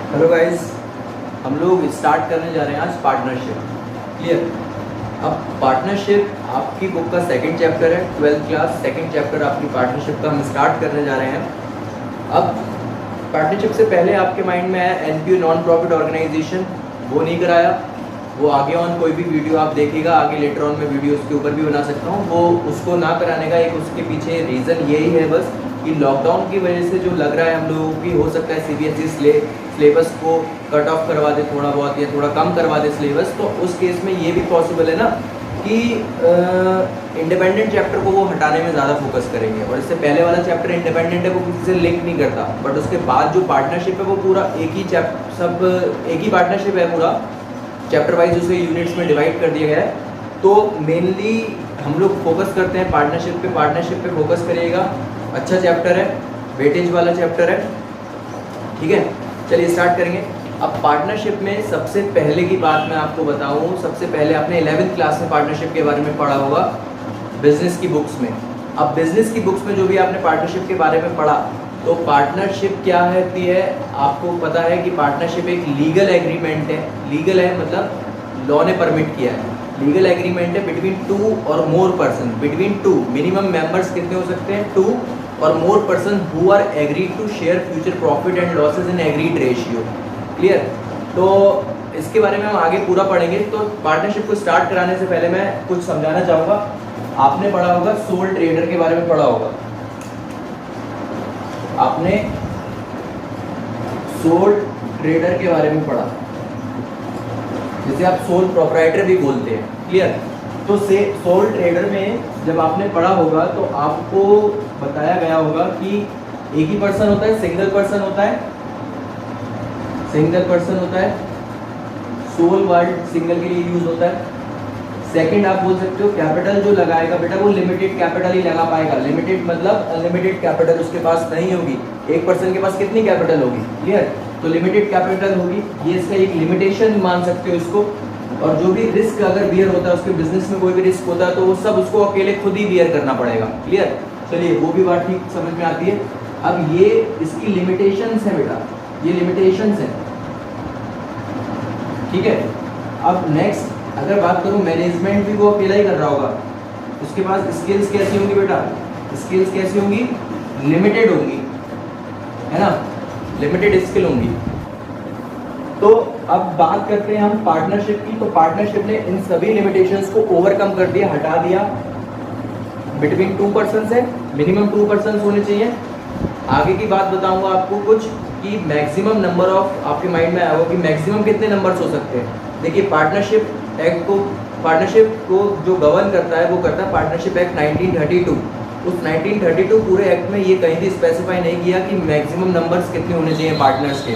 Hello guys, हम लोग start करने जा रहे हैं आज पार्टनरशिप। क्लियर। अब पार्टनरशिप आपकी बुक का सेकंड चैप्टर है, 12th क्लास सेकंड चैप्टर आपकी पार्टनरशिप का हम स्टार्ट करने जा रहे हैं। अब पार्टनरशिप से पहले आपके माइंड में आया एनपीओ नॉन प्रॉफिट ऑर्गेनाइजेशन, वो नहीं कराया। वो आगे ऑन कोई भी वीडियो आप देखिएगा, आगे लेटर ऑन में वीडियो उसके ऊपर भी बना सकता हूँ। वो उसको ना कराने का एक उसके पीछे रीज़न यही है बस कि लॉकडाउन की वजह से जो लग रहा है हम लोगों की, हो सकता है सीबीएसई सिलेबस को कट ऑफ करवा दे थोड़ा बहुत या थोड़ा कम करवा दे सिलेबस। तो उस केस में ये भी पॉसिबल है ना कि इंडिपेंडेंट चैप्टर को वो हटाने में ज़्यादा फोकस करेंगे। और इससे पहले वाला चैप्टर इंडिपेंडेंट है, वो किसी से लिंक नहीं करता, बट उसके बाद जो पार्टनरशिप है वो पूरा एक ही पार्टनरशिप है, पूरा चैप्टर वाइज उसे यूनिट्स में डिवाइड कर दिया गया है। तो मेनली हम लोग फोकस करते हैं पार्टनरशिप पे फोकस करिएगा। अच्छा चैप्टर है, वेटेज वाला चैप्टर है, ठीक है। चलिए स्टार्ट करेंगे। अब पार्टनरशिप में सबसे पहले की बात मैं आपको बताऊं, सबसे पहले आपने 11th क्लास में पार्टनरशिप के बारे में पढ़ा होगा बिजनेस की बुक्स में। अब बिजनेस की बुक्स में जो भी आपने पार्टनरशिप के बारे में पढ़ा, तो पार्टनरशिप क्या होती है आपको पता है कि पार्टनरशिप एक लीगल एग्रीमेंट है। लीगल है मतलब लॉ ने परमिट किया है। लीगल एग्रीमेंट है बिटवीन टू और more person, between two, minimum members कितने हो सकते हैं, 2 और more person who are agreed to share future profit and losses in agreed ratio. Clear. तो इसके बारे में हम आगे पूरा पढ़ेंगे। तो पार्टनरशिप को स्टार्ट कराने से पहले मैं कुछ समझाना चाहूँगा। आपने पढ़ा होगा सोल ट्रेडर के बारे में पढ़ा होगा, आपने सोल ट्रेडर के बारे में पढ़ा, जिसे आप सोल प्रोप्राइटर भी बोलते हैं। क्लियर। तो सोल ट्रेडर में जब आपने पढ़ा होगा तो आपको बताया गया होगा कि एक ही पर्सन होता है, सिंगल पर्सन होता है, सोल वर्ड सिंगल के लिए यूज होता है। सेकंड आप बोल सकते हो कैपिटल जो लगाएगा बेटा वो लिमिटेड कैपिटल ही लगा पाएगा। लिमिटेड मतलब अनलिमिटेड कैपिटल उसके पास नहीं होगी। एक पर्सन के पास कितनी कैपिटल होगी, क्लियर, तो लिमिटेड कैपिटल होगी। ये इसका एक लिमिटेशन मान सकते हो इसको। और जो भी रिस्क अगर बियर होता है, उसके बिजनेस में कोई भी रिस्क होता है तो वो सब उसको अकेले खुद ही बियर करना पड़ेगा। क्लियर। चलिए वो भी बात ठीक समझ में आती है। अब ये इसकी लिमिटेशंस है बेटा, ये लिमिटेशंस है, ठीक है। अब नेक्स्ट अगर बात करूं, मैनेजमेंट भी वो अकेला ही कर रहा होगा, उसके पास स्किल्स कैसी होंगी बेटा, स्किल्स कैसी होंगी, लिमिटेड होंगी, है ना, लिमिटेड स्किल होंगी। तो अब बात करते हैं हम पार्टनरशिप की। तो पार्टनरशिप ने इन सभी लिमिटेशंस को ओवरकम कर दिया, हटा दिया। बिटवीन 2 पर्सन है, मिनिमम 2 पर्सन होने चाहिए। आगे की बात बताऊंगा आपको कुछ कि मैक्सिमम नंबर ऑफ, आपके माइंड में आया होगा कि मैक्सिमम कितने नंबर्स हो सकते हैं। देखिए पार्टनरशिप को जो गवर्न करता है वो करता है पार्टनरशिप एक्ट 1932। उस 1932 पूरे एक्ट में ये कहीं भी स्पेसिफाई नहीं किया कि मैक्सिमम नंबर्स कितने होने चाहिए पार्टनर्स के।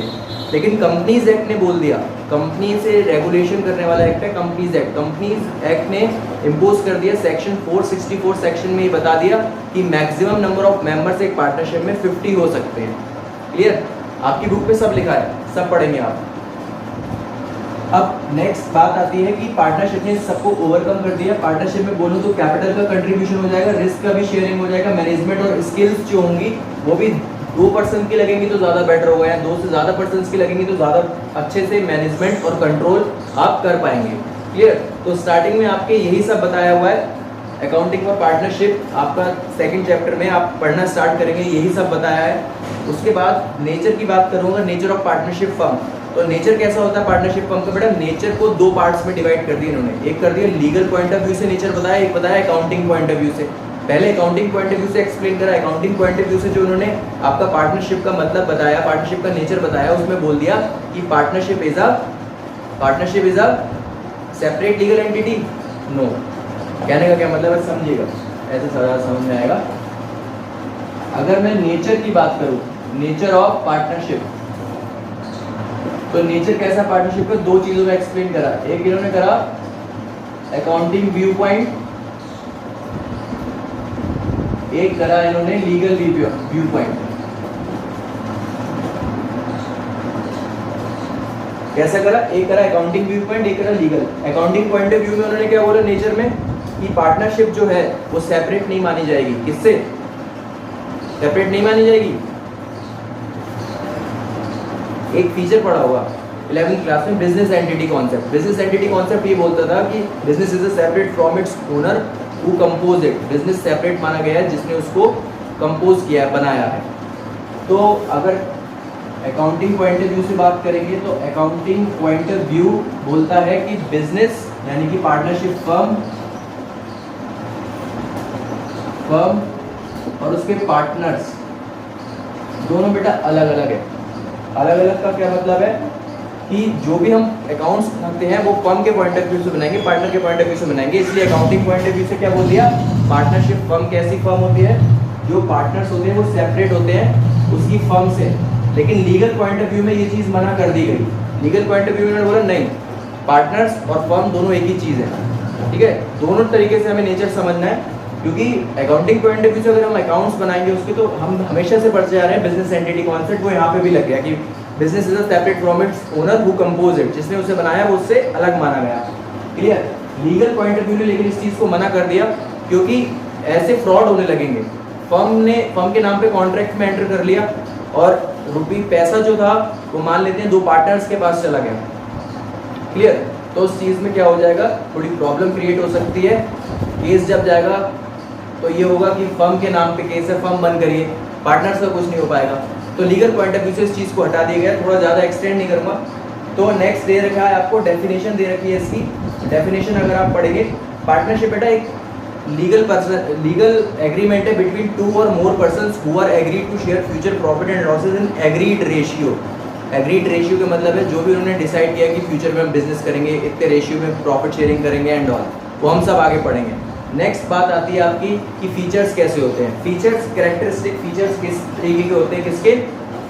लेकिन कंपनीज एक्ट ने बोल दिया, कंपनी से रेगुलेशन करने वाला एक्ट है कंपनीज एक्ट। कंपनीज एक्ट ने इम्पोज कर दिया, सेक्शन 464 सेक्शन में ये बता दिया कि मैक्सिमम नंबर ऑफ मेंबर्स एक पार्टनरशिप में 50 हो सकते हैं। क्लियर। आपकी बुक पे सब लिखा है, सब पढ़ेंगे आप। अब नेक्स्ट बात आती है कि पार्टनरशिप ने सबको ओवरकम कर दिया। पार्टनरशिप में बोलूँ तो कैपिटल का कंट्रीब्यूशन हो जाएगा, रिस्क का भी शेयरिंग हो जाएगा, मैनेजमेंट और स्किल्स जो होंगी वो भी 2 पर्सन की लगेंगी तो ज़्यादा बेटर होगा, या 2 से ज़्यादा पर्सन की लगेंगी तो ज़्यादा अच्छे से मैनेजमेंट और कंट्रोल आप कर पाएंगे। क्लियर। तो स्टार्टिंग में आपके यही सब बताया हुआ है। अकाउंटिंग फॉर पार्टनरशिप आपका सेकंड चैप्टर में आप पढ़ना स्टार्ट करेंगे, यही सब बताया है। उसके बाद नेचर की बात करूँगा, नेचर ऑफ पार्टनरशिप फर्म। तो नेचर कैसा होता है पार्टनरशिप फर्म का बेटा, नेचर को 2 पार्ट्स में डिवाइड कर दिया इन्होंने। एक कर दिया लीगल पॉइंट ऑफ व्यू से नेचर बताया, एक बताया अकाउंटिंग पॉइंट ऑफ व्यू से। पहले अकाउंटिंग पॉइंट ऑफ व्यू से एक्सप्लेन करा। अकाउंटिंग पॉइंट ऑफ व्यू से जो उन्होंने आपका पार्टनरशिप का मतलब बताया, पार्टनरशिप का नेचर बताया, उसमें बोल दिया कि partnership is a separate legal entity. No, कहने का क्या मतलब है समझिएगा, ऐसे ज़्यादा समझ में आएगा। अगर मैं नेचर की बात करूँ, नेचर ऑफ पार्टनरशिप, तो नेचर कैसा पार्टनरशिप का 2 चीज़ों में एक्सप्लेन करा। एक इन्होंने करा अकाउंटिंग व्यू पॉइंट, एक करा इन्होंने लीगल व्यू पॉइंट। कैसा करा, एक करा अकाउंटिंग व्यू पॉइंट, एक करा legal. Accounting point of view में उन्होंने क्या बोला नेचर में कि पार्टनरशिप जो है वो सेपरेट नहीं मानी जाएगी। किससे सेपरेट नहीं मानी जाएगी, एक फीचर पढ़ा होगा 11th क्लास में, business entity concept. Business entity concept ये बोलता था कि business is a separate from its owner who compose it. Business separate माना गया है जिसने उसको कंपोज किया है, बनाया है। तो अगर अकाउंटिंग पॉइंट ऑफ व्यू से बात करेंगे तो अकाउंटिंग पॉइंट ऑफ व्यू बोलता है कि बिजनेस यानी कि पार्टनरशिप फर्म और उसके पार्टनर्स दोनों बेटा अलग अलग है। अलग अलग का क्या मतलब है कि जो भी हम अकाउंट्स बनाते हैं वो फर्म के पॉइंट ऑफ व्यू से बनाएंगे, पार्टनर के पॉइंट ऑफ व्यू से बनाएंगे। इसलिए अकाउंटिंग पॉइंट ऑफ व्यू से क्या बोल दिया, पार्टनरशिप फर्म कैसी फर्म होती है, जो पार्टनर्स होते हैं वो सेपरेट होते हैं उसकी फर्म से। लेकिन लीगल पॉइंट ऑफ व्यू में ये चीज़ मना कर दी गई। लीगल पॉइंट ऑफ व्यू में बोला नहीं, पार्टनर्स और फर्म दोनों एक ही चीज़ है। ठीक है, दोनों तरीके से हमें नेचर समझना है, क्योंकि अकाउंटिंग पॉइंट ऑफ व्यू से अगर हम अकाउंट्स बनाएंगे उसके, तो हम हमेशा से पढ़ते जा रहे हैं बिजनेस एंटिटी कॉन्सेप्ट, वो यहाँ पे भी लग गया कि business is a separate from its owner who compose it. जिसने उसे बनाया वो उससे अलग माना गया। Clear. Legal point of view ने लेकिन इस चीज़ को मना कर दिया, क्योंकि ऐसे फ्रॉड होने लगेंगे। फर्म के नाम पे कॉन्ट्रैक्ट में एंटर कर लिया और पैसा जो था वो मान लेते हैं 2 पार्टनर्स के पास चला गया। क्लियर। तो उस चीज़ में क्या हो जाएगा, थोड़ी प्रॉब्लम क्रिएट हो सकती है। केस जब जाएगा तो ये होगा कि फर्म के नाम पे केस है, फर्म बंद करिए, पार्टनर्स का कुछ नहीं हो पाएगा। तो लीगल पॉइंट ऑफ व्यू से इस चीज़ को हटा दिया गया। थोड़ा ज़्यादा एक्सटेंड नहीं करूँगा। तो नेक्स्ट दे रखा है आपको, डेफिनेशन दे रखी है इसकी। डेफिनेशन अगर आप पढ़ेंगे, पार्टनरशिप बेटा एक लीगल एग्रीमेंट है बिटवीन 2 और more persons who are agreed to share future profit and losses in agreed ratio. Agreed ratio का मतलब है जो भी उन्होंने डिसाइड किया कि फ्यूचर में हम बिजनेस करेंगे, इतने रेशियो में प्रॉफिट शेयरिंग करेंगे एंड ऑल, वो हम सब आगे पढ़ेंगे। नेक्स्ट बात आती है आपकी कि फीचर्स कैसे होते हैं। फीचर्स, कैरेक्टरिस्टिक फीचर्स किस तरीके के होते हैं, किसके,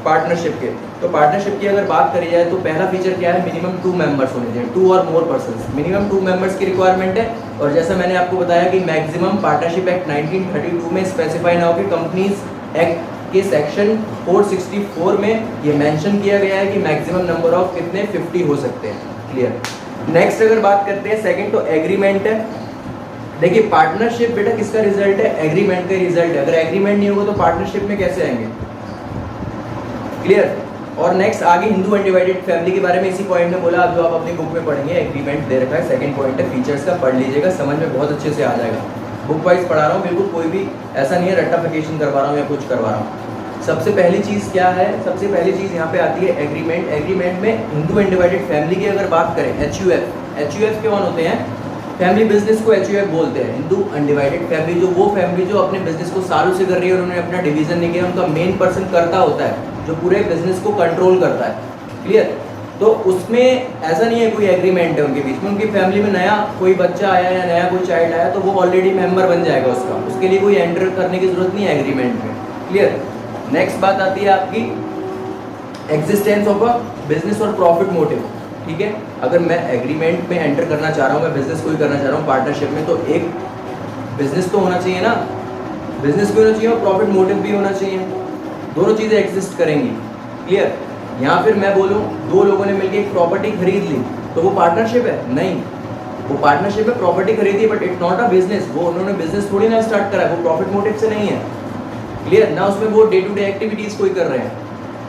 पार्टनरशिप के। तो पार्टनरशिप की अगर बात करी जाए तो पहला फीचर क्या है, मिनिमम 2 मेंबर्स होने चाहिए, 2 और मोर पर्सन्स। मिनिमम 2 मेंबर्स की रिक्वायरमेंट है। और जैसा मैंने आपको बताया कि मैक्सिमम पार्टनरशिप एक्ट 1932 में स्पेसिफाई ना हो कि कंपनीज एक्ट के सेक्शन 464 में ये मेंशन किया गया है कि मैक्सिमम नंबर ऑफ कितने 50 हो सकते हैं। क्लियर। नेक्स्ट अगर बात करते हैं सेकंड, तो एग्रीमेंट है। देखिए पार्टनरशिप बेटा किसका रिजल्ट है, एग्रीमेंट का रिजल्ट है। अगर एग्रीमेंट नहीं होगा तो पार्टनरशिप में कैसे आएंगे। क्लियर। और नेक्स्ट आगे हिंदू अनडिवाइडेड फैमिली के बारे में इसी पॉइंट में बोला, अब जो आप अपनी बुक में पढ़ेंगे, एग्रीमेंट दे रखा है। सेकंड पॉइंट है फीचर्स का, पढ़ लीजिएगा, समझ में बहुत अच्छे से आ जाएगा। बुक वाइज पढ़ा रहा हूँ, बिल्कुल कोई भी ऐसा नहीं है रट्टाफिकेशन करवा रहा हूँ या कुछ करवा रहा हूँ। सबसे पहली चीज़ क्या है, सबसे पहली चीज़ यहाँ पे आती है एग्रीमेंट। एग्रीमेंट में हिंदू अनडिवाइडेड फैमिली की अगर बात करें, HUF के कौन होते हैं, फैमिली बिजनेस को HUF बोलते हैं। हिंदू अनडिवाइडेड फैमिली, जो वो फैमिली जो अपने बिजनेस को सालों से कर रही है और उन्होंने अपना डिवीजन नहीं किया, उनका मेन पर्सन करता होता है जो पूरे बिजनेस को कंट्रोल करता है। क्लियर। तो उसमें ऐसा नहीं है कोई एग्रीमेंट है उनके बीच में। उनकी फैमिली में नया कोई बच्चा आया या नया कोई चाइल्ड आया तो वो ऑलरेडी मेंबर बन जाएगा उसका, उसके लिए कोई एंटर करने की जरूरत नहीं है एग्रीमेंट में। क्लियर। नेक्स्ट बात आती है आपकी एग्जिस्टेंस ऑफ अ बिजनेस और प्रॉफिट मोटिव। ठीक है, अगर मैं एग्रीमेंट में एंटर करना चाह रहा हूँ, मैं बिजनेस कोई करना चाह रहा हूँ पार्टनरशिप में, तो एक बिजनेस तो होना चाहिए ना, बिजनेस भी होना चाहिए और प्रॉफिट मोटिव भी होना चाहिए। दोनों चीज़ें एग्जिस्ट करेंगी। क्लियर। या फिर मैं बोलूँ 2 लोगों ने मिलकर एक प्रॉपर्टी खरीद ली तो वो पार्टनरशिप है? नहीं, वो पार्टनरशिप में प्रॉपर्टी खरीदी but it's not a business. वो उन्होंने बिजनेस थोड़ी ना स्टार्ट करा है, वो प्रॉफिट मोटिव से नहीं है। क्लियर ना, उसमें वो डे टू डे एक्टिविटीज़ कोई कर रहे हैं,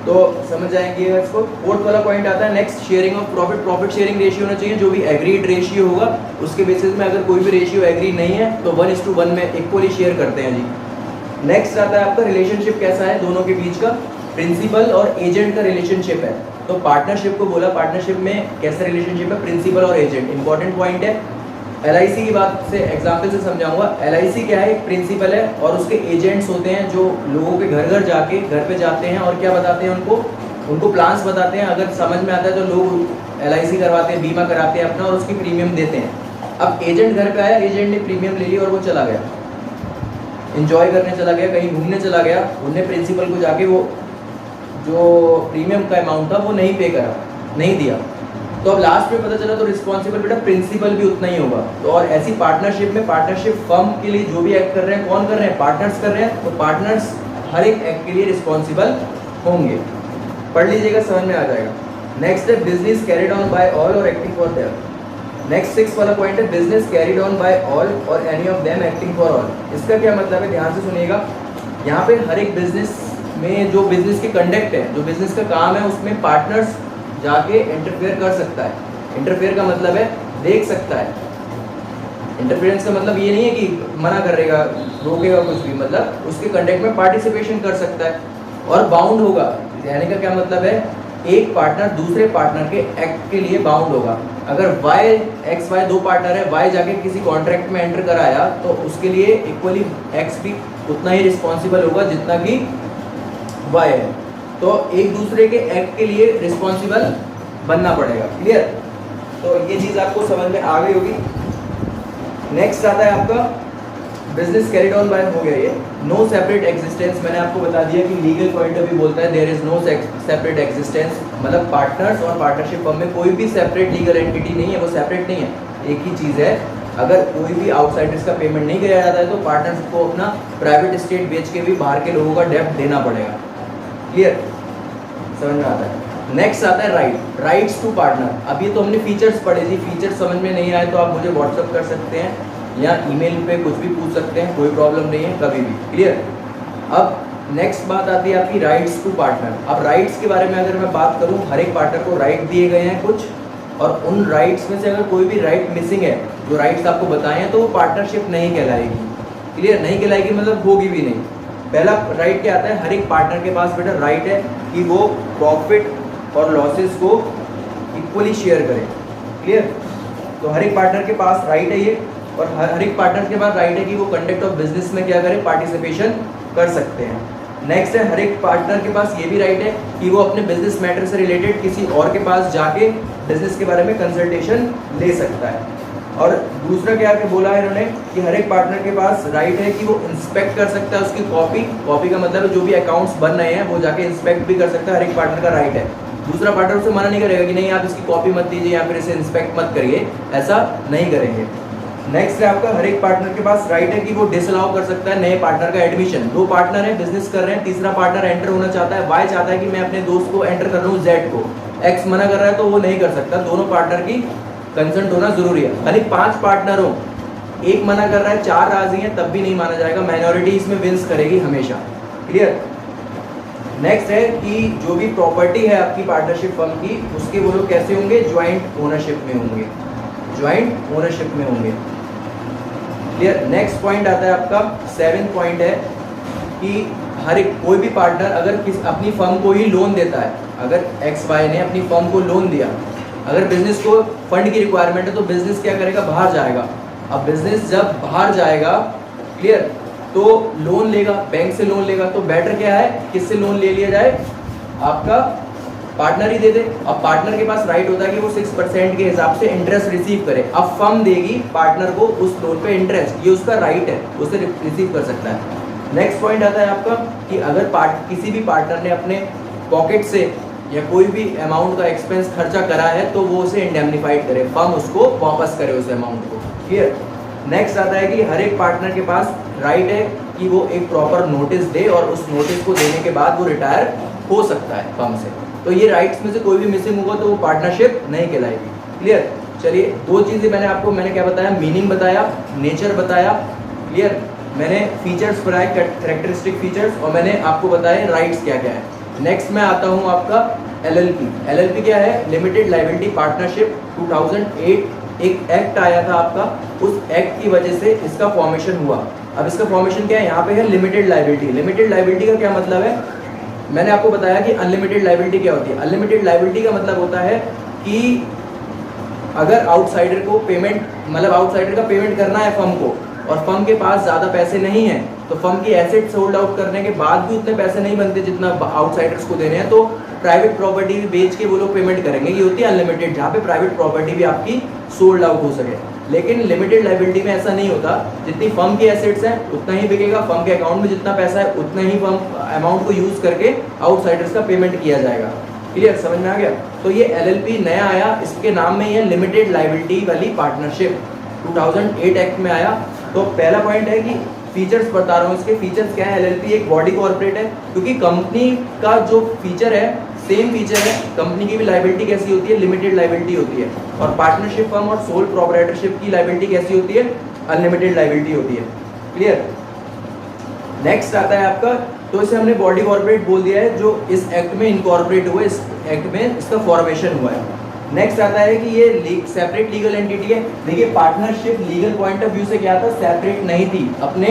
तो समझ जाएंगे इसको। फोर्थ वाला पॉइंट आता है next, sharing of profit. Profit sharing ratio होना चाहिए, जो भी एग्रीड रेशियो होगा उसके बेसिस में। अगर कोई भी रेशियो एग्री नहीं है तो 1:1 में इक्वली शेयर करते हैं जी। नेक्स्ट आता है आपका रिलेशनशिप कैसा है दोनों के बीच का, प्रिंसिपल और एजेंट का रिलेशनशिप है। तो पार्टनरशिप को बोला, पार्टनरशिप में कैसा रिलेशनशिप है, प्रिंसिपल और एजेंट। इंपॉर्टेंट पॉइंट है। LIC की बात से एग्जाम्पल से समझाऊंगा। LIC क्या है, एक प्रिंसिपल है और उसके एजेंट्स होते हैं जो लोगों के घर घर जाके घर पे जाते हैं और क्या बताते हैं उनको प्लान्स बताते हैं। अगर समझ में आता है तो लोग LIC करवाते हैं, बीमा कराते हैं अपना और उसकी प्रीमियम देते हैं। अब एजेंट घर पे आया, एजेंट ने प्रीमियम ले ली और वो चला गया, इंजॉय करने चला गया, कहीं घूमने चला गया। उनने प्रिंसिपल को जाके वो जो प्रीमियम का अमाउंट था वो नहीं पे करा, नहीं दिया, तो अब लास्ट में पता चला तो रिस्पॉन्सिबल बेटा प्रिंसिपल भी उतना ही होगा। तो और ऐसी पार्टनरशिप में, पार्टनरशिप फर्म के लिए जो भी एक्ट कर रहे हैं, कौन कर रहे हैं, पार्टनर्स कर रहे हैं, तो पार्टनर्स हर एक एक्ट के लिए रिस्पॉन्सिबल होंगे। पढ़ लीजिएगा, समझ में आ जाएगा। नेक्स्ट है business carried on by all और एक्टिंग फॉर देम। नेक्स्ट 6 वाला पॉइंट है business carried on by all और any of them acting for all. इसका क्या मतलब है, ध्यान से सुनिएगा। यहाँ पे हर एक बिजनेस में जो बिजनेस की कंडक्ट है, जो बिजनेस का काम है, उसमें पार्टनर्स जाके इंटरफेयर कर सकता है। इंटरफेयर का मतलब है देख सकता है। इंटरफेरेंस का मतलब ये नहीं है कि मना करेगा, रोकेगा कुछ भी, मतलब उसके कंडक्ट में पार्टिसिपेशन कर सकता है। और बाउंड होगा, कहने का क्या मतलब है, एक पार्टनर दूसरे पार्टनर के एक्ट के लिए बाउंड होगा। अगर वाई एक्स वाई दो पार्टनर है, वाई जाके किसी कॉन्ट्रैक्ट में एंटर कराया तो उसके लिए इक्वली एक्स भी उतना ही रिस्पॉन्सिबल होगा जितना कि वाई है। तो एक दूसरे के एक्ट के लिए रिस्पॉन्सिबल बनना पड़ेगा। क्लियर? तो ये चीज़ आपको समझ में आ गई होगी। नेक्स्ट आता है आपका बिजनेस कैरिड ऑन बाय, हो गया ये। नो सेपरेट एग्जिस्टेंस, मैंने आपको बता दिया कि लीगल पॉइंट ऑफ व्यू बोलता है there is no separate existence, मतलब पार्टनर्स और पार्टनरशिप फर्म में कोई भी सेपरेट लीगल एंटिटी नहीं है, वो सेपरेट नहीं है, एक ही चीज़ है। अगर कोई भी आउटसाइडर्स का पेमेंट नहीं किया जाता है तो पार्टनर्स को अपना प्राइवेट एस्टेट बेच के भी बाहर के लोगों का डेब्ट देना पड़ेगा। क्लियर? समझ में आता है? नेक्स्ट आता है राइट, राइट्स टू पार्टनर। अब ये तो हमने फीचर्स पढ़े थी, फीचर्स समझ में नहीं आए तो आप मुझे व्हाट्सअप कर सकते हैं या ईमेल पे कुछ भी पूछ सकते हैं, कोई प्रॉब्लम नहीं है कभी भी। क्लियर? अब नेक्स्ट बात आती है आपकी राइट्स टू पार्टनर। अब राइट्स के बारे में अगर मैं बात करूं, हर एक पार्टनर को राइट दिए गए हैं कुछ, और उन राइट्स में से अगर कोई भी राइट मिसिंग है, जो राइट्स आपको बताए हैं, तो वो पार्टनरशिप नहीं कहलाएगी। क्लियर? नहीं कहलाएगी मतलब होगी भी नहीं। पहला राइट क्या आता है, हर एक पार्टनर के पास बेटा राइट है कि वो प्रॉफिट और लॉसेस को इक्वली शेयर करें। क्लियर? तो हर एक पार्टनर के पास राइट है ये, और हर एक पार्टनर के पास राइट है कि वो कंडक्ट ऑफ बिजनेस में क्या करें, पार्टिसिपेशन कर सकते हैं। नेक्स्ट है, हर एक पार्टनर के पास ये भी राइट है कि वो अपने बिजनेस मैटर से रिलेटेड किसी और के पास जाके बिजनेस के बारे में कंसल्टेशन ले सकता है। और दूसरा क्या के बोला है इन्होंने कि हर एक पार्टनर के पास राइट है कि वो इंस्पेक्ट कर सकता है उसकी कॉपी का मतलब जो भी अकाउंट्स बन रहे हैं वो जाके इंस्पेक्ट भी कर सकता है, हर एक पार्टनर का राइट है। दूसरा पार्टनर उसे मना नहीं करेगा कि नहीं आप इसकी कॉपी मत दीजिए या फिर इसे इंस्पेक्ट मत करिए, ऐसा नहीं करेंगे। नेक्स्ट है आपका, हर एक पार्टनर के पास राइट है कि वो डिसअलाउ कर सकता है नए पार्टनर का एडमिशन। दो पार्टनर है, बिजनेस कर रहे हैं, तीसरा पार्टनर एंटर होना चाहता है, वाई चाहता है कि मैं अपने दोस्त को एंटर कर लूँ जेड को, एक्स मना कर रहा है तो वो नहीं कर सकता। दोनों पार्टनर की कंसेंट होना जरूरी है। खाली 5 पार्टनर हो, एक मना कर रहा है 4 राजी हैं, तब भी नहीं माना जाएगा, माइनॉरिटी इसमें विंस करेगी हमेशा। क्लियर? नेक्स्ट है कि जो भी प्रॉपर्टी है आपकी पार्टनरशिप फर्म की, उसके वो लोग कैसे होंगे, ज्वाइंट ओनरशिप में होंगे, ज्वाइंट ओनरशिप में होंगे। क्लियर? नेक्स्ट पॉइंट आता है आपका 7th पॉइंट है कि हर एक कोई भी पार्टनर अगर अपनी फर्म को ही लोन देता है, अगर एक्स वाई ने अपनी फर्म को लोन दिया, अगर बिजनेस को फंड की रिक्वायरमेंट है तो बिजनेस क्या करेगा, बाहर जाएगा। अब बिजनेस जब बाहर जाएगा, क्लियर, तो लोन लेगा, बैंक से लोन लेगा, तो बेटर क्या है, किससे लोन ले लिया जाए, आपका पार्टनर ही दे दे। अब पार्टनर के पास राइट होता है कि वो 6% के हिसाब से इंटरेस्ट रिसीव करे। अब फर्म देगी पार्टनर को उस लोन पे इंटरेस्ट, ये उसका राइट है, उसे रिसीव कर सकता है। नेक्स्ट पॉइंट आता है आपका कि अगर किसी भी पार्टनर ने अपने पॉकेट से या कोई भी अमाउंट का एक्सपेंस खर्चा करा है तो वो उसे इंडेमनीफाइड करे, फर्म उसको वापस करे उस अमाउंट को। क्लियर? नेक्स्ट आता है कि हर एक पार्टनर के पास राइट है कि वो एक प्रॉपर नोटिस दे और उस नोटिस को देने के बाद वो रिटायर हो सकता है फर्म से। तो ये राइट्स में से कोई भी मिसिंग होगा तो वो पार्टनरशिप नहीं कहलाएगी। क्लियर? चलिए, 2 चीज़ें मैंने क्या बताया, मीनिंग बताया, नेचर बताया। क्लियर? मैंने फीचर्स बनाए, कैरेक्टरिस्टिक फीचर्स, और मैंने आपको बताए राइट्स क्या क्या है। नेक्स्ट मैं आता हूँ आपका LLP। LLP क्या है, लिमिटेड लायबिलिटी पार्टनरशिप। 2008 एक एक्ट आया था आपका, उस एक्ट की वजह से इसका फॉर्मेशन हुआ। अब इसका फॉर्मेशन क्या है, यहाँ पे है लिमिटेड लायबिलिटी। लिमिटेड लायबिलिटी का क्या मतलब है, मैंने आपको बताया कि अनलिमिटेड लायबिलिटी क्या होती है। अनलिमिटेड लायबिलिटी का मतलब होता है कि अगर आउटसाइडर को पेमेंट, मतलब आउटसाइडर का पेमेंट करना है फर्म को, और फर्म के पास ज़्यादा पैसे नहीं हैं, तो फर्म की एसेट होल्ड आउट करने के बाद भी उतने पैसे नहीं बनते जितना आउटसाइडर्स को देने हैं, तो प्राइवेट प्रॉपर्टी भी बेच के वो लोग पेमेंट करेंगे। ये होती है अनलिमिटेड, जहाँ पे प्राइवेट प्रॉपर्टी भी आपकी सोल्ड आउट हो सके। लेकिन लिमिटेड लायबिलिटी में ऐसा नहीं होता, जितनी फर्म की एसेट्स हैं उतना ही बिकेगा, फर्म के अकाउंट में जितना पैसा है उतना ही फर्म अमाउंट को यूज़ करके आउटसाइडर्स का पेमेंट किया जाएगा। क्लियर? समझ में आ गया? तो ये LLP नया आया, इसके नाम में ही है लिमिटेड लायबिलिटी वाली पार्टनरशिप, 2008 एक्ट में आया। तो पहला पॉइंट है कि फीचर्स बता रहा हूँ, इसके फीचर्स क्या है। LLP एक बॉडी कॉर्पोरेट है, क्योंकि कंपनी का जो फीचर है सेम फीचर है, कंपनी की भी लायबिलिटी कैसी होती है, लिमिटेड लायबिलिटी होती है, और पार्टनरशिप फर्म और सोल प्रोप्राइटरशिप की लायबिलिटी कैसी होती है, अनलिमिटेड लायबिलिटी होती है। क्लियर? नेक्स्ट आता है आपका तो इसे हमने बॉडी कॉर्पोरेट बोल दिया है, जो इस एक्ट में इनकॉर्पोरेट हुआ है, इस एक्ट में इसका फॉर्मेशन हुआ है। नेक्स्ट आता है कि ये सेपरेट लीगल एंटिटी है। देखिए partnership legal point of view से क्या था, सेपरेट नहीं थी अपने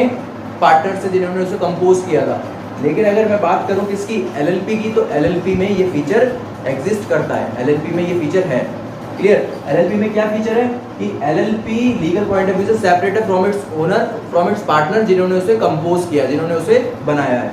पार्टनर से जिन्होंने उसे कंपोज किया था। लेकिन अगर मैं बात करूं किसकी, एलएलपी की, तो एलएलपी में ये फीचर एग्जिस्ट करता है, एलएलपी में ये फीचर है। क्लियर? एलएलपी में क्या फीचर है कि LLP legal point of view से सेपरेट है from its owner, from its partner जिन्होंने उसे कंपोज किया, जिन्होंने उसे बनाया है।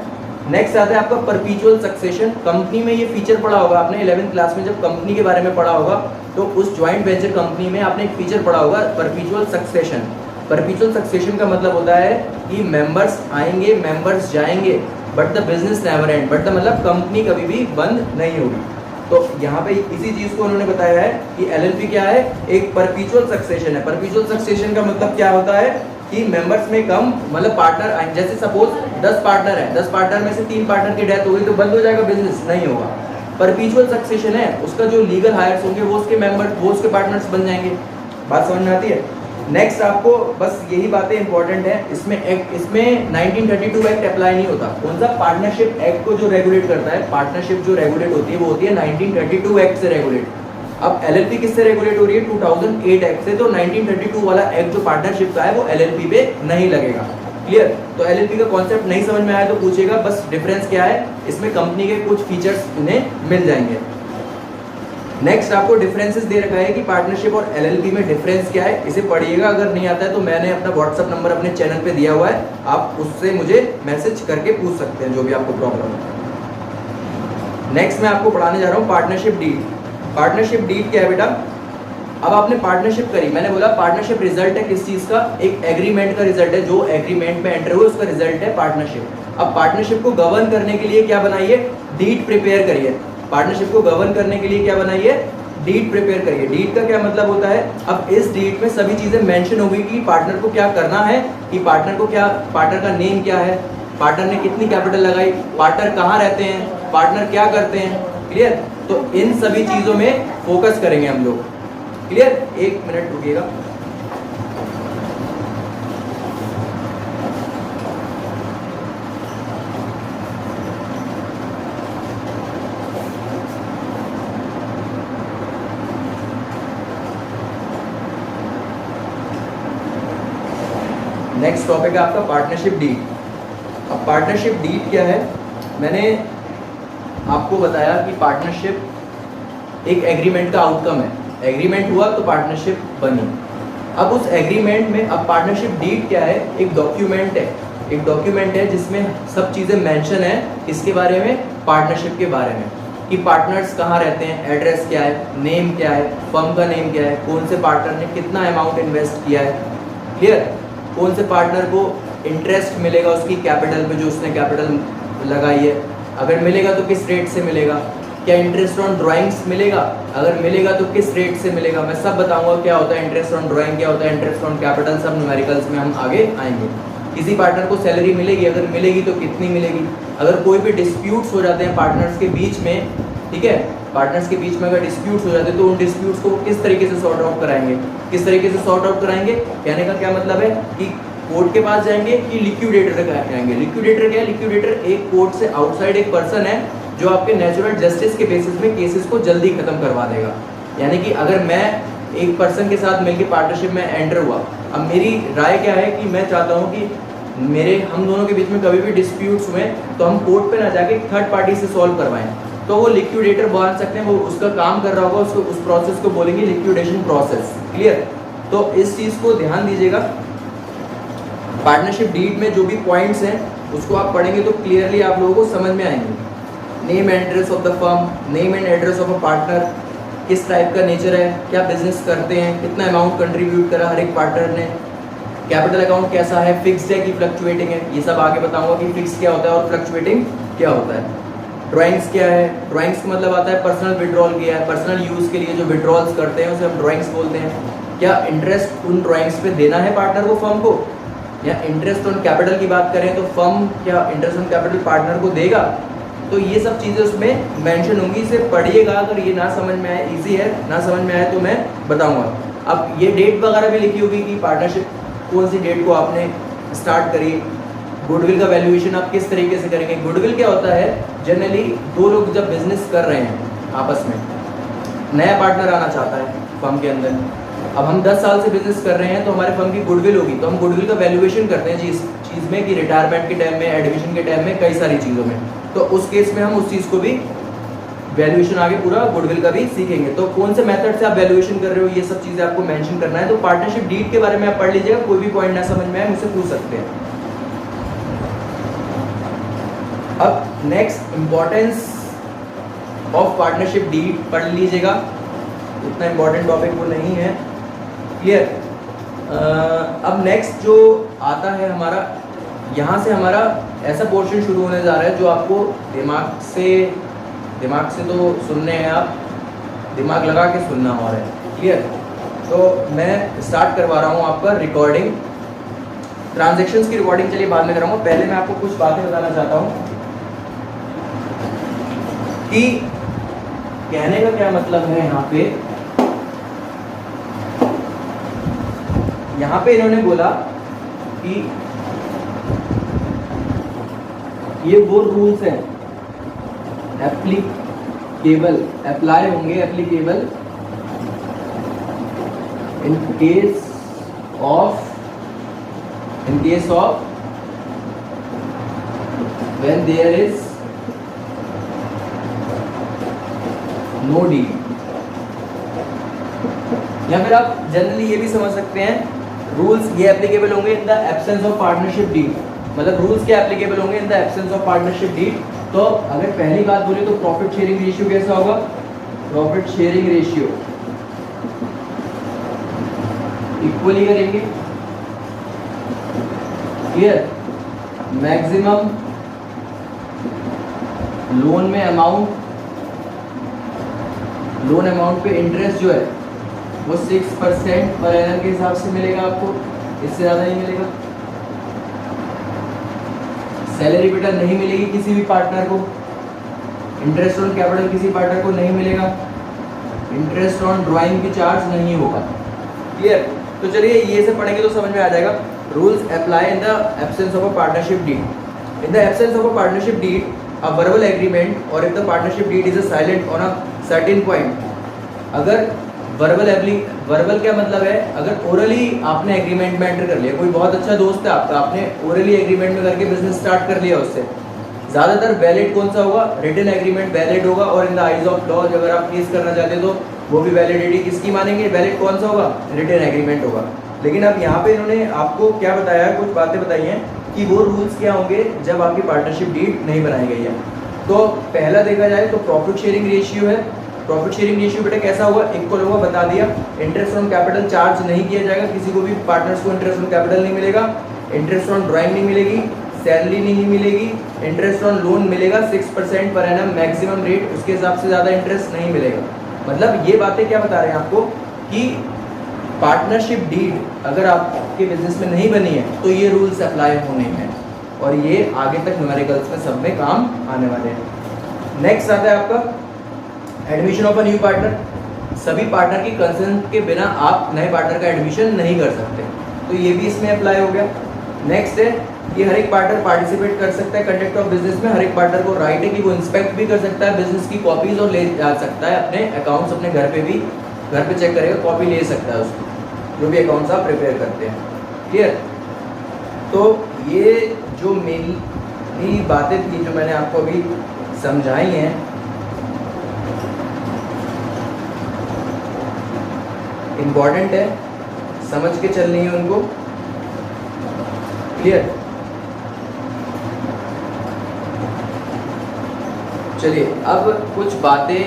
नेक्स्ट आता है आपका परपीचुअल सक्सेशन। कंपनी में ये फीचर पढ़ा होगा आपने 11th क्लास में, जब कंपनी के बारे में पढ़ा होगा तो उस ज्वाइंट वेंचर कंपनी में आपने एक फीचर पढ़ा होगा परपीचुअल सक्सेशन। परपीचुअल सक्सेशन का मतलब होता है कि मेंबर्स आएंगे, मेंबर्स जाएंगे, but the business never and, but the मतलब कंपनी कभी भी बंद नहीं होगी। तो यहाँ पे इसी चीज को उन्होंने बताया है कि एलएलपी क्या है, एक परपीचुअल सक्सेशन है। परपीचुअल सक्सेशन का मतलब क्या होता है कि मेंबर्स में कम, मतलब पार्टनर, जैसे सपोज 10 पार्टनर है, 10 पार्टनर में से 3 पार्टनर की डेथ हो गई तो बंद हो जाएगा बिजनेस? नहीं होगा। परपीचुअल सक्सेशन है, उसका जो लीगल हायर्स होंगे वो उसके मेंबर, वो उसके पार्टनर्स बन जाएंगे। बात समझ में आती है? नेक्स्ट आपको बस यही बातें इंपॉर्टेंट है, इसमें 1932 एक्ट अप्लाई नहीं होता। कौन सा? पार्टनरशिप एक्ट को जो रेगुलेट करता है, पार्टनरशिप जो रेगुलेट होती है वो होती है 1932 एक्ट से रेगुलेट। अब एलएलपी किससे रेगुलेट हो रही है? 2008 एक्ट से। तो 1932 वाला एक्ट जो पार्टनरशिप का है वो एलएलपी पे नहीं लगेगा। क्लियर? तो एलएलपी का कॉन्सेप्ट नहीं समझ में आया तो पूछेगा, बस डिफरेंस क्या है, इसमें कंपनी के कुछ फीचर्स इन्हें मिल जाएंगे। नेक्स्ट आपको डिफरेंसेस दे रखा है कि पार्टनरशिप और एलएलपी में डिफरेंस क्या है, इसे पढ़िएगा। अगर नहीं आता है तो मैंने अपना व्हाट्सएप नंबर अपने चैनल पे दिया हुआ है, आप उससे मुझे मैसेज करके पूछ सकते हैं जो भी आपको प्रॉब्लम है। नेक्स्ट मैं आपको पढ़ाने जा रहा हूँ पार्टनरशिप डीड। पार्टनरशिप डीड क्या है बेटा? अब आपने पार्टनरशिप करी, मैंने बोला पार्टनरशिप रिजल्ट है किस चीज का? एक एग्रीमेंट का रिजल्ट है, जो एग्रीमेंट में एंटर हुआ उसका रिजल्ट है पार्टनरशिप। अब पार्टनरशिप को गवर्न करने के लिए क्या बनाइए? डीड प्रिपेयर करिए। पार्टनरशिप को गवर्न करने के लिए क्या बनाइए? डीड प्रिपेयर करिए। डीड का क्या मतलब होता है? अब इस डीड में सभी चीजें मेंशन होगी कि पार्टनर को क्या करना है, कि पार्टनर को क्या, पार्टनर का नेम क्या है, पार्टनर ने कितनी कैपिटल लगाई, पार्टनर कहाँ रहते हैं, पार्टनर क्या करते हैं। क्लियर? तो इन सभी चीजों में फोकस करेंगे हम लोग। क्लियर? एक मिनट रुकिएगा। नेक्स्ट टॉपिक है आपका पार्टनरशिप डीड। अब पार्टनरशिप डीड क्या है? मैंने आपको बताया कि पार्टनरशिप एक एग्रीमेंट का आउटकम है। एग्रीमेंट हुआ तो पार्टनरशिप बनी। अब उस एग्रीमेंट में, अब पार्टनरशिप डीड क्या है? एक डॉक्यूमेंट है, एक डॉक्यूमेंट है जिसमें सब चीज़ें मेंशन है। किसके बारे में? पार्टनरशिप के बारे में, कि पार्टनर्स कहाँ रहते हैं, एड्रेस क्या है, नेम क्या है, फर्म का नेम क्या है, कौन से पार्टनर ने कितना अमाउंट इन्वेस्ट किया है। क्लियर? कौन से पार्टनर को इंटरेस्ट मिलेगा उसकी कैपिटल पे जो उसने कैपिटल लगाई है, अगर मिलेगा तो किस रेट से मिलेगा, क्या इंटरेस्ट ऑन ड्राइंग्स मिलेगा, अगर मिलेगा तो किस रेट से मिलेगा, मैं सब बताऊंगा क्या होता है इंटरेस्ट ऑन ड्राइंग, क्या होता है इंटरेस्ट ऑन कैपिटल, सब न्यूमेरिकल्स में हम आगे आएंगे। किसी पार्टनर को सैलरी मिलेगी, अगर मिलेगी तो कितनी मिलेगी, अगर कोई भी डिस्प्यूट्स हो जाते हैं पार्टनर्स के बीच में, ठीक है, पार्टनर्स के बीच में अगर डिस्प्यूट्स हो जाते हैं तो उन डिस्प्यूट्स को किस तरीके से सॉर्ट आउट कराएंगे, किस तरीके से सॉर्ट आउट कराएंगे। कहने का क्या मतलब है कि कोर्ट के पास जाएंगे कि लिक्विडेटर के जाएंगे। लिक्विडेटर क्या है? लिक्विडेटर एक कोर्ट से आउटसाइड एक पर्सन है जो आपके नेचुरल जस्टिस के बेसिस में केसेस को जल्दी खत्म करवा देगा। यानी कि अगर मैं एक पर्सन के साथ मिलकर पार्टनरशिप में एंटर हुआ, अब मेरी राय क्या है कि मैं चाहता हूँ कि हम दोनों के बीच में कभी भी डिस्प्यूट्स हुए तो हम कोर्ट पे ना जाके थर्ड पार्टी से सॉल्व करवाएं, तो वो लिक्विडेटर बोल सकते हैं, वो उसका काम कर रहा होगा, उसको उस प्रोसेस को बोलेंगे लिक्विडेशन प्रोसेस। क्लियर? तो इस चीज़ को ध्यान दीजिएगा। पार्टनरशिप डीड में जो भी पॉइंट्स हैं उसको आप पढ़ेंगे तो क्लियरली आप लोगों को समझ में आएंगे। Name and address of the firm, name and address of a partner, किस टाइप का नेचर है, क्या बिजनेस करते हैं, कितना अमाउंट कंट्रीब्यूट करा हर एक पार्टनर ने, कैपिटल अकाउंट कैसा है, फिक्स्ड है कि फ्लक्चुएटिंग है, ये सब आगे बताऊंगा कि फिक्स क्या होता है और फ्लक्चुएटिंग क्या होता है। ड्राइंग्स क्या है? ड्राइंग्स का मतलब आता है पर्सनल विड्रॉल किया है, पर्सनल यूज़ के लिए जो विड्रॉल्स करते हैं उसे हम ड्राइंग्स बोलते हैं। क्या इंटरेस्ट उन ड्राइंग्स पे देना है पार्टनर को, फर्म को, या इंटरेस्ट ऑन कैपिटल की बात करें तो फर्म क्या इंटरेस्ट ऑन कैपिटल पार्टनर को देगा, तो ये सब चीज़ें उसमें मेंशन होंगी। इसे पढ़िएगा, अगर ये ना समझ में आए, इजी है, ना समझ में आए तो मैं बताऊंगा। अब ये डेट वगैरह भी लिखी होगी कि पार्टनरशिप कौन सी डेट को आपने स्टार्ट करी, गुडविल का वैल्यूएशन आप किस तरीके से करेंगे? गुडविल क्या होता है, जनरली दो लोग जब बिजनेस कर रहे हैं आपस में, नया पार्टनर आना चाहता है फर्म के अंदर, अब हम 10 साल से बिजनेस कर रहे हैं तो हमारे फर्म की गुडविल होगी, तो हम गुडविल का वैल्यूएशन करते हैं जी इस चीज़ में कि रिटायरमेंट के टाइम में, एडमिशन के टाइम में, कई सारी चीज़ों में। तो उस केस में हम उस चीज़ को भी वैल्यूएशन आगे पूरा गुडविल का भी सीखेंगे। तो कौन से मेथड से आप वैल्यूएशन कर रहे हो, ये सब चीज़ें आपको मेंशन करना है। तो पार्टनरशिप डीड के बारे में आप पढ़ लीजिएगा, कोई भी पॉइंट ना समझ में आए मुझसे पूछ सकते हैं। अब next importance of partnership deed पढ़ लीजिएगा, इतना इंपॉर्टेंट टॉपिक वो नहीं है, क्लियर। अब नेक्स्ट जो आता है हमारा, यहाँ से हमारा ऐसा पोर्शन शुरू होने जा रहा है जो आपको दिमाग से तो सुनने हैं, आप दिमाग लगा के सुनना हो रहा है, क्लियर। तो मैं स्टार्ट करवा रहा हूँ आपका रिकॉर्डिंग, ट्रांजैक्शंस की रिकॉर्डिंग चलिए बाद में कराऊंगा। पहले मैं आपको कुछ बातें बताना चाहता हूँ कि कहने का क्या मतलब है। यहाँ पे इन्होंने बोला कि ये वो रूल्स हैं अप्लाई होंगे, applicable in case of when there is no deed. या फिर आप जनरली ये भी समझ सकते हैं, रूल्स ये एप्लीकेबल होंगे in the absence of partnership deed. मतलब रूल्स क्या एप्लीकेबल होंगे in the absence of partnership deed. तो अगर पहली बात बोले तो प्रॉफिट शेयरिंग रेशियो कैसा होगा? प्रॉफिट शेयरिंग रेशियो इक्वली करेंगे, क्लियर। मैक्सिमम लोन अमाउंट पे इंटरेस्ट जो है वो 6% पर एनम के हिसाब से मिलेगा आपको, इससे ज़्यादा नहीं मिलेगा। सैलरी बेटा नहीं मिलेगी किसी भी पार्टनर को, इंटरेस्ट ऑन कैपिटल किसी पार्टनर को नहीं मिलेगा, इंटरेस्ट ऑन ड्राइंग की चार्ज नहीं होगा, क्लियर। तो चलिए ये सब पढ़ेंगे तो समझ में आ जाएगा। Rules apply in the absence of a partnership deed. In the absence of a partnership deed a verbal agreement और if the partnership deed is a silent on a certain point. अगर वर्बल क्या मतलब है, अगर orally आपने agreement में enter कर लिया, कोई बहुत अच्छा दोस्त है आपका, आपने ओरली एग्रीमेंट में करके बिजनेस स्टार्ट कर लिया उससे, ज़्यादातर वैलिड कौन सा होगा? रिटन एग्रीमेंट वैलिड होगा। और in the eyes of law अगर आप केस करना चाहते हो तो वो भी वैलिडिटी किसकी मानेंगे? वैलिड कौन सा होगा? रिटन एग्रीमेंट होगा। लेकिन अब यहाँ पे इन्होंने आपको क्या बताया है, कुछ बातें बताई हैं कि वो रूल्स क्या होंगे जब आपकी पार्टनरशिप डीड नहीं बनाई गई है। तो पहला देखा जाए तो प्रॉफिट शेयरिंग रेशियो है। प्रॉफिट शेयरिंग रेशियो बेटा कैसा होगा? इक्वल होगा, बता दिया। इंटरेस्ट ऑन कैपिटल चार्ज नहीं किया जाएगा, किसी को भी पार्टनर्स को इंटरेस्ट ऑन कैपिटल नहीं मिलेगा, इंटरेस्ट ऑन ड्राइंग नहीं मिलेगी, सैलरी नहीं मिलेगी, इंटरेस्ट ऑन लोन मिलेगा 6% पर एनम मैक्सिमम रेट, उसके हिसाब से ज़्यादा इंटरेस्ट नहीं मिलेगा। मतलब ये बातें क्या बता रहे हैं आपको कि पार्टनरशिप डीड अगर आपके बिजनेस में नहीं बनी है तो ये रूल्स अप्लाई होने हैं और ये आगे तक न्यूमेरिकल्स में सब में काम आने वाले हैं। नेक्स्ट आता है आपका admission of a new partner. सभी पार्टनर की कंसेंट के बिना आप नए पार्टनर का एडमिशन नहीं कर सकते, तो ये भी इसमें अप्लाई हो गया। नेक्स्ट है कि हर एक पार्टनर पार्टिसिपेट कर सकता है कंडक्ट ऑफ बिजनेस में। हर एक पार्टनर को राइट है कि वो इंस्पेक्ट भी कर सकता है बिजनेस की कॉपीज और ले जा सकता है अपने अकाउंट्स, अपने घर पे चेक करेगा, कॉपी ले सकता है उसको, जो भी अकाउंट्स आप प्रिपेयर करते हैं। क्लियर? तो ये जो मेनली बातें थी जो मैंने आपको अभी समझाई हैं, इम्पॉर्टेंट है, समझ के चलनी है उनको। क्लियर? चलिए अब कुछ बातें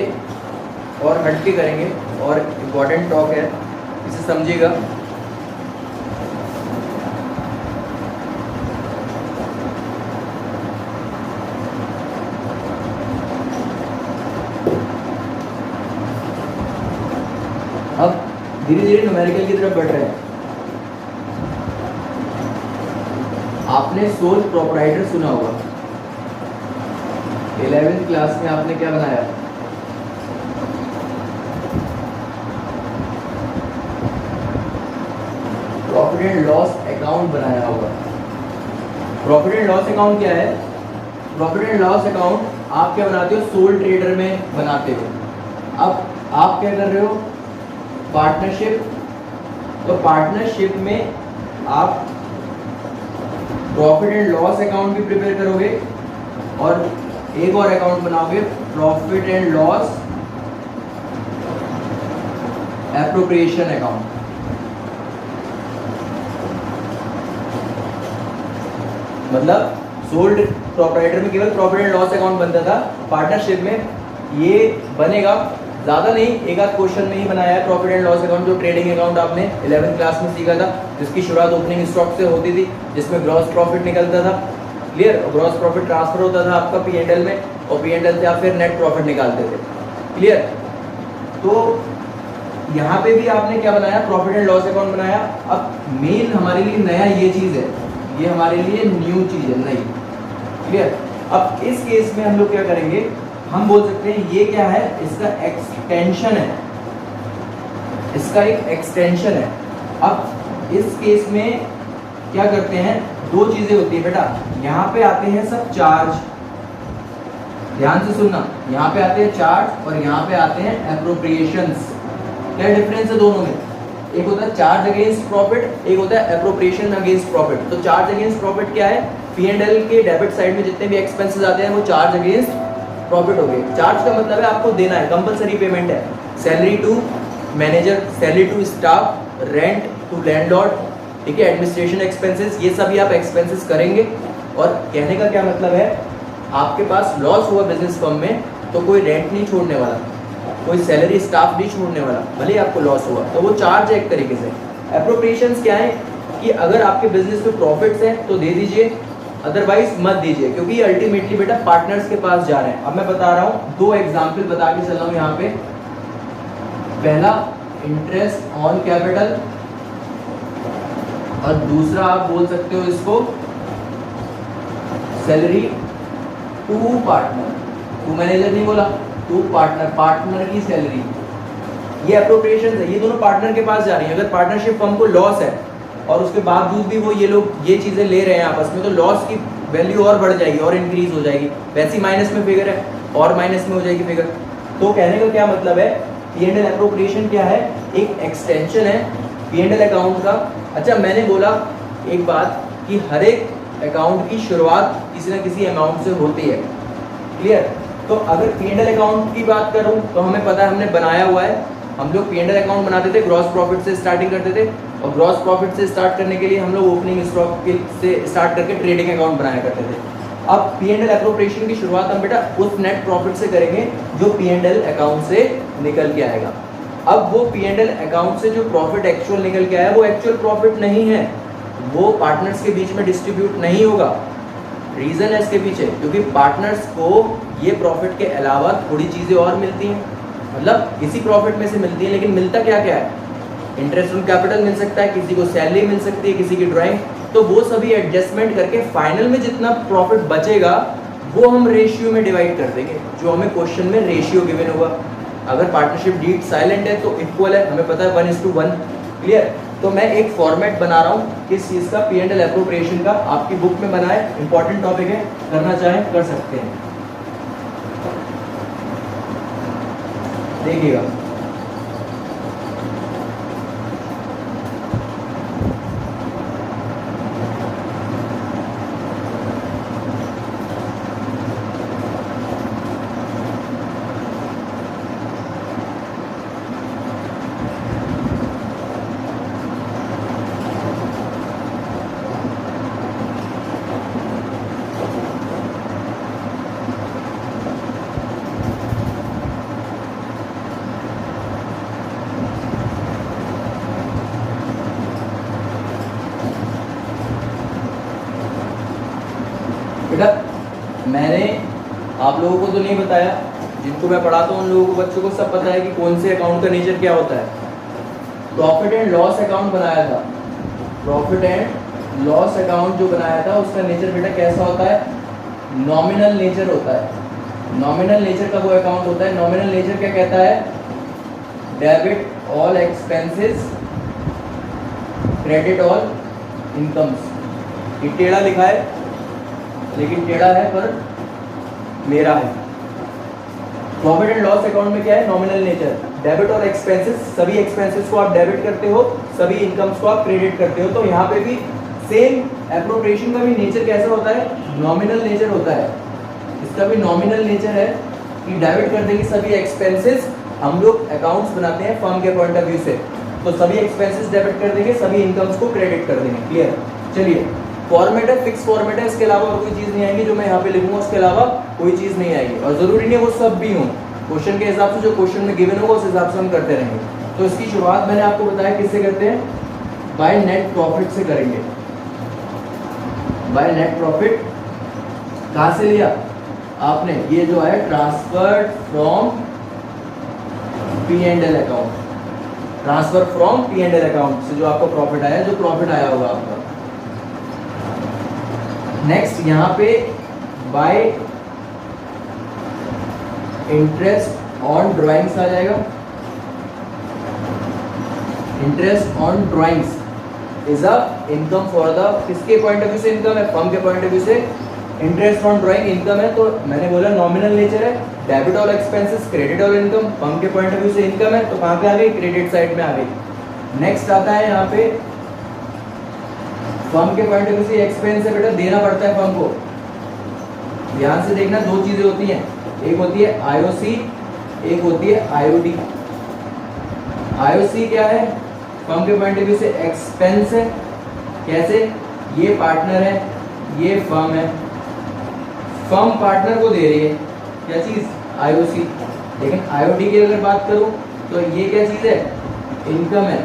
और हटके करेंगे और इम्पॉर्टेंट टॉक है, इसे समझिएगा। अब धीरे धीरे न्यूमेरिकल की तरफ बढ़ रहे हैं। आपने सोल प्रोप्राइटर सुना होगा, 11वीं क्लास में आपने क्या बनाया? प्रॉफिट एंड लॉस अकाउंट बनाया होगा। प्रॉफिट एंड लॉस अकाउंट क्या है? प्रॉफिट एंड लॉस अकाउंट आप क्या बनाते हो? सोल ट्रेडर में बनाते हो। अब आप क्या कर रहे हो? पार्टनरशिप। तो पार्टनरशिप में आप प्रॉफिट एंड लॉस अकाउंट भी प्रिपेयर करोगे और एक और अकाउंट बनाओगे, profit and loss appropriation account. मतलब सोल्ड प्रोप्राइटर में केवल प्रॉफिट एंड लॉस अकाउंट बनता था, पार्टनरशिप में ये बनेगा। ज़्यादा नहीं, एक आध क्वेश्चन में ही बनाया है प्रॉफिट एंड लॉस अकाउंट, जो ट्रेडिंग अकाउंट आपने 11th क्लास में सीखा था, जिसकी शुरुआत ओपनिंग स्टॉक से होती थी, जिसमें ग्रॉस प्रॉफिट निकलता था। क्लियर? ग्रॉस प्रॉफिट ट्रांसफर होता था आपका P&L में, और P&L से आप फिर नेट प्रॉफिट निकालते थे। क्लियर? तो यहाँ पे भी आपने क्या बनाया? प्रॉफिट एंड लॉस अकाउंट बनाया। अब मेन हमारे लिए नया ये चीज़ है, ये हमारे लिए न्यू चीज़ है, नई। क्लियर? अब इस केस में हम लोग क्या करेंगे? हम बोल सकते हैं ये क्या है? इसका एक्सटेंशन है, इसका एक एक्सटेंशन है। अब इस केस में क्या करते हैं? दो चीजें होती है बेटा। यहाँ पे आते हैं सब चार्ज, ध्यान से सुनना, यहाँ पे आते हैं चार्ज और यहाँ पे आते हैं एप्रोप्रिएशंस। क्या डिफरेंस है दोनों में? एक होता है चार्ज अगेंस्ट प्रॉफिट, एक होता है एप्रोप्रिएशन अगेंस्ट प्रॉफिट। तो चार्ज अगेंस्ट प्रॉफिट क्या है? P&L के डेबिट साइड में जितने भी एक्सपेंसेस आते हैं वो चार्ज अगेंस्ट प्रॉफिट हो गए। चार्ज का मतलब है आपको देना है, कंपलसरी पेमेंट है। Salary to manager, salary to staff, rent to landlord, ठीक है, एडमिनिस्ट्रेशन एक्सपेंसेस, ये सभी आप एक्सपेंसेस करेंगे। और कहने का क्या मतलब है? आपके पास लॉस हुआ बिजनेस फर्म में तो कोई रेंट नहीं छोड़ने वाला, कोई सैलरी स्टाफ नहीं छोड़ने वाला, भले आपको लॉस हुआ तो वो चार्ज है एक तरीके से। एप्रोप्रिएशंस क्या है कि अगर आपके बिजनेस में प्रॉफिट्स हैं तो दे दीजिए, अदरवाइज मत दीजिए, क्योंकि ये अल्टीमेटली बेटा पार्टनर्स के पास जा रहे हैं। अब मैं बता रहा हूँ, दो एग्जाम्पल बता के चल रहा हूँ यहाँ पे। पहला इंटरेस्ट ऑन कैपिटल और दूसरा आप बोल सकते हो इसको salary to partner, to manager नहीं बोला, टू पार्टनर, पार्टनर की सैलरी। ये एप्रोप्रिएशन है, ये दोनों पार्टनर के पास जा रही है। अगर पार्टनरशिप फर्म को लॉस है और उसके बावजूद भी वो ये लोग ये चीज़ें ले रहे हैं आपस में, तो लॉस की वैल्यू और बढ़ जाएगी और इंक्रीज हो जाएगी। वैसी माइनस में फिगर है और माइनस में हो जाएगी फिगर। तो कहने का क्या मतलब है? P&L एप्रोप्रिएशन क्या है? एक एक्सटेंशन है P&L अकाउंट का। अच्छा, मैंने बोला एक बात कि हर एक अकाउंट की शुरुआत किसी ना किसी अमाउंट से होती है। क्लियर? तो अगर P&L अकाउंट की बात करूं तो हमें पता है, हमने बनाया हुआ है। हम लोग P&L अकाउंट बनाते थे, ग्रॉस प्रॉफिट से स्टार्टिंग करते थे, और ग्रॉस प्रॉफिट से स्टार्ट करने के लिए हम लोग ओपनिंग स्टॉक से स्टार्ट करके ट्रेडिंग अकाउंट बनाया करते थे। अब P&L एप्रोप्रिएशन की शुरुआत हम बेटा उस नेट प्रॉफिट से करेंगे जो P&L अकाउंट से निकल के आएगा। अब वो P&L अकाउंट से जो प्रॉफिट एक्चुअल निकल के आया वो एक्चुअल प्रॉफिट नहीं है, वो पार्टनर्स के बीच में डिस्ट्रीब्यूट नहीं होगा। रीजन है इसके पीछे, क्योंकि पार्टनर्स को ये प्रॉफिट के अलावा थोड़ी चीज़ें और मिलती हैं, मतलब इसी प्रॉफिट में से मिलती है, लेकिन मिलता क्या क्या है? इंटरेस्ट ऑन कैपिटल मिल सकता है, किसी को सैलरी मिल सकती है, किसी की ड्राइंग। तो वो सभी एडजस्टमेंट करके फाइनल में जितना प्रॉफिट बचेगा वो हम रेशियो में डिवाइड कर देंगे, जो हमें क्वेश्चन में रेशियो गिवन होगा। अगर पार्टनरशिप डीड साइलेंट है तो इक्वल है, हमें पता है 1:1। क्लियर? तो मैं एक फॉर्मेट बना रहा हूँ किस चीज़ का? P&L एप्रोप्रिएशन का। आपकी बुक में बना है, इंपॉर्टेंट टॉपिक है, करना चाहें कर सकते हैं। देखिएगा, बेटा मैंने आप लोगों को तो नहीं बताया, जिनको मैं पढ़ाता हूँ उन लोगों को, बच्चों को सब पता है कि कौन से अकाउंट का नेचर क्या होता है। प्रॉफिट एंड लॉस अकाउंट बनाया था, प्रॉफिट एंड लॉस अकाउंट जो बनाया था उसका नेचर बेटा कैसा होता है? नॉमिनल नेचर होता है। नॉमिनल नेचर का वो अकाउंट होता है, नॉमिनल नेचर क्या कहता है? Debit all expenses, credit all incomes. ये टेढ़ा लिखा है, लेकिन टेढ़ा है पर मेरा है। प्रॉफिट एंड लॉस अकाउंट में क्या है, नॉमिनल नेचर। डेबिट और एक्सपेंसेस, सभी एक्सपेंसेस को आप डेबिट करते हो, सभी इनकम्स को आप क्रेडिट करते हो। तो यहाँ पे भी सेम एप्रोप्रिएशन का भी नेचर कैसा होता है, नॉमिनल नेचर होता है। इसका भी नॉमिनल नेचर है कि डेबिट कर देंगे सभी एक्सपेंसेस। हम लोग अकाउंट्स बनाते हैं फर्म के पॉइंट ऑफ व्यू से, तो सभी एक्सपेंसेस डेबिट कर देंगे, सभी इनकम्स को क्रेडिट कर देंगे। क्लियर। चलिए, फॉर्मेट है, फिक्स फॉर्मेट है, इसके अलावा और कोई चीज़ नहीं आएगी। जो मैं यहाँ पे लिखूंगा उसके अलावा कोई चीज़ नहीं आएगी, और ज़रूरी नहीं है वो सब भी हों। क्वेश्चन के हिसाब से जो क्वेश्चन में गिवन होगा उस हिसाब से हम करते रहेंगे। तो इसकी शुरुआत मैंने आपको बताया किससे करते हैं, बाय नेट प्रॉफिट से करेंगे। बाय नेट प्रॉफिट कहाँ से लिया आपने, ये जो है transfer from P&L account, transfer from P&L account से जो आपको प्रॉफिट आया, जो प्रॉफिट आया होगा आपका। नेक्स्ट यहाँ पे बाय इंटरेस्ट ऑन ड्राइंग्स आ जाएगा। Interest on drawings is a income for the, किसके पॉइंट ऑफ व्यू से इनकम है, फर्म के पॉइंट ऑफ व्यू से इंटरेस्ट ऑन ड्राइंग इनकम है। तो मैंने बोला नॉमिनल नेचर है, debit all expenses, credit all income. Firm के पॉइंट ऑफ व्यू से इनकम है, तो कहाँ पे आ गई, क्रेडिट साइड में आ गई। नेक्स्ट आता है यहाँ पे फर्म के पॉइंट ऑफ व्यू से एक्सपेंस है, बेटा देना पड़ता है फर्म को। ध्यान से देखना, दो चीजें होती हैं, एक होती है आईओसी, एक होती है आईओडी। आईओसी क्या है, फर्म के पॉइंट ऑफ व्यू से एक्सपेंस है। कैसे, ये पार्टनर है, ये फर्म है, फर्म पार्टनर को दे रही है क्या चीज, आईओसी। लेकिन आईओडी की अगर बात करूं तो ये क्या चीज है, इनकम है।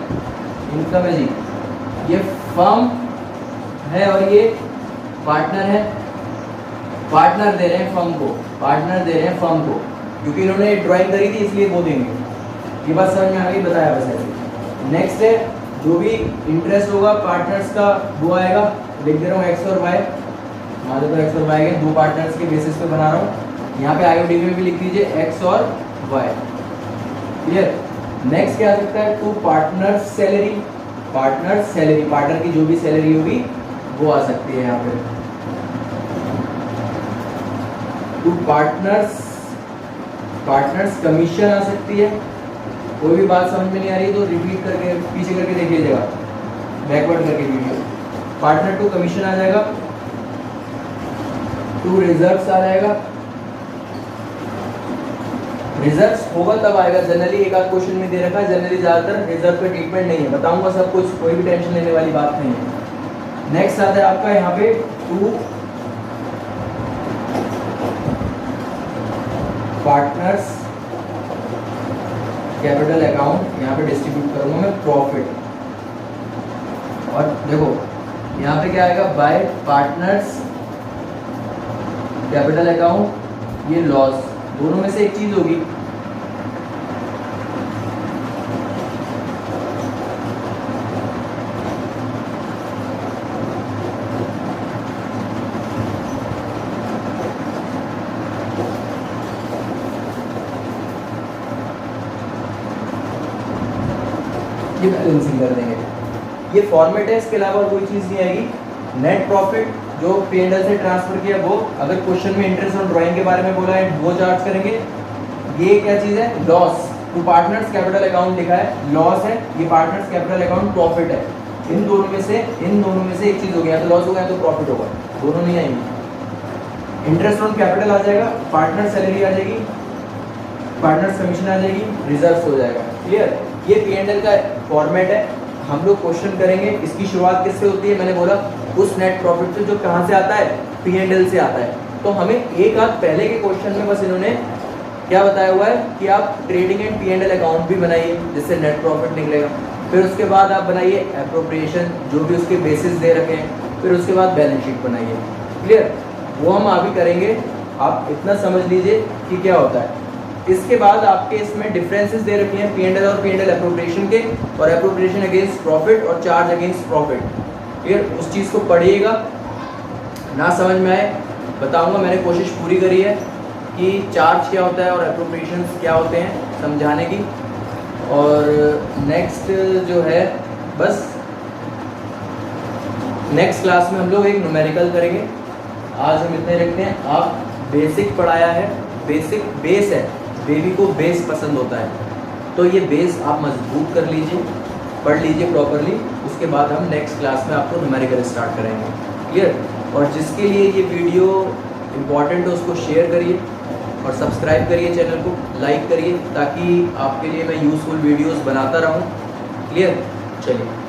इनकम है जी, ये फर्म है और ये पार्टनर है। पार्टनर दे रहे हैं फर्म को, पार्टनर दे रहे हैं फर्म को, क्योंकि इन्होंने ड्राइंग करी थी इसलिए वो देंगे। ये बात समझ में आ गई, बताया बस ऐसे। नेक्स्ट है, जो भी इंटरेस्ट होगा पार्टनर्स का वो आएगा, लिख दे रहा हूँ एक्स और वाई। मान लो तो एक्स और वाई के दो पार्टनर्स के बेसिस पे बना रहा हूँ। यहाँ पे आईओडी में भी लिख दीजिए एक्स और वाई। क्लियर। नेक्स्ट क्या आ सकता है, to partner salary. Partner salary, partner की जो भी सैलरी होगी वो आ सकती है यहाँ पे। टू पार्टनर्स, पार्टनर्स कमीशन आ सकती है। कोई भी बात समझ में नहीं आ रही तो रिपीट करके पीछे करके देख लीजिएगा, बैकवर्ड करके वीडियो। पार्टनर टू कमीशन आ जाएगा, टू रिजर्व्स आ जाएगा। रिजर्व्स होगा तब आएगा, जनरली एक आध क्वेश्चन में दे रखा है, जनरली ज्यादातर रिजर्व पे ट्रीटमेंट नहीं है, बताऊंगा सब कुछ, कोई भी टेंशन लेने वाली बात नहीं है। नेक्स्ट आता है आपका यहाँ पे टू पार्टनर्स कैपिटल अकाउंट, यहाँ पे डिस्ट्रीब्यूट करूंगा मैं प्रॉफिट। और देखो यहाँ पे क्या आएगा, बाय पार्टनर्स कैपिटल अकाउंट, ये लॉस। दोनों में से एक चीज होगी। ये बैलेंसिंग कर देंगे, ये फॉर्मेट है, इसके अलावा कोई चीज़ नहीं आएगी। नेट प्रॉफिट जो P&L से ट्रांसफर किया वो, अगर क्वेश्चन में इंटरेस्ट ऑन ड्राइंग के बारे में बोला है वो चार्ज करेंगे। ये क्या चीज़ है, loss. To partners capital account लिखा है, लॉस है। ये पार्टनर्स कैपिटल अकाउंट प्रॉफिट है। इन दोनों में से एक चीज़ हो गया, तो लॉस हो गया तो प्रॉफिट होगा, दोनों नहीं आएंगे। इंटरेस्ट ऑन कैपिटल आ जाएगा, पार्टनर सैलरी आ जाएगी, पार्टनर्स कमीशन आ जाएगी, रिजर्व्स हो जाएगा। क्लियर। ये P&L का फॉर्मेट है। हम लोग क्वेश्चन करेंगे, इसकी शुरुआत किससे होती है, मैंने बोला उस नेट प्रॉफिट से जो कहाँ से आता है, P&L से आता है। तो हमें एक आध पहले के क्वेश्चन में बस इन्होंने क्या बताया हुआ है कि आप ट्रेडिंग एंड P&L अकाउंट भी बनाइए जिससे नेट प्रॉफिट निकलेगा। फिर उसके बाद आप बनाइए एप्रोप्रिएशन, जो भी उसके बेसिस दे रखे हैं। फिर उसके बाद बैलेंस शीट बनाइए। क्लियर। वो हम अभी करेंगे, आप इतना समझ लीजिए कि क्या होता है। इसके बाद आपके इसमें डिफरेंसेस दे रखे हैं P&L और P&L एप्रोप्रिएशन के, और एप्रोप्रिएशन अगेंस्ट प्रॉफिट और चार्ज अगेंस्ट प्रॉफिट। क्लियर। उस चीज़ को पढ़िएगा, ना समझ में आए बताऊंगा। मैंने कोशिश पूरी करी है कि चार्ज क्या होता है और एप्रोप्रिएशन क्या होते हैं समझाने की। और नेक्स्ट जो है, बस नेक्स्ट क्लास में हम लोग एक न्यूमेरिकल करेंगे। आज हम इतना ही रखते हैं। आप बेसिक पढ़ाया है, बेसिक बेस है, बेबी को बेस पसंद होता है, तो ये बेस आप मजबूत कर लीजिए, पढ़ लीजिए प्रॉपरली। उसके बाद हम नेक्स्ट क्लास में आपको न्यूमेरिकल स्टार्ट करेंगे। क्लियर? और जिसके लिए ये वीडियो इम्पॉर्टेंट है उसको शेयर करिए और सब्सक्राइब करिए, चैनल को लाइक करिए, ताकि आपके लिए मैं यूज़फुल वीडियोस बनाता रहूं। क्लियर? चलिए।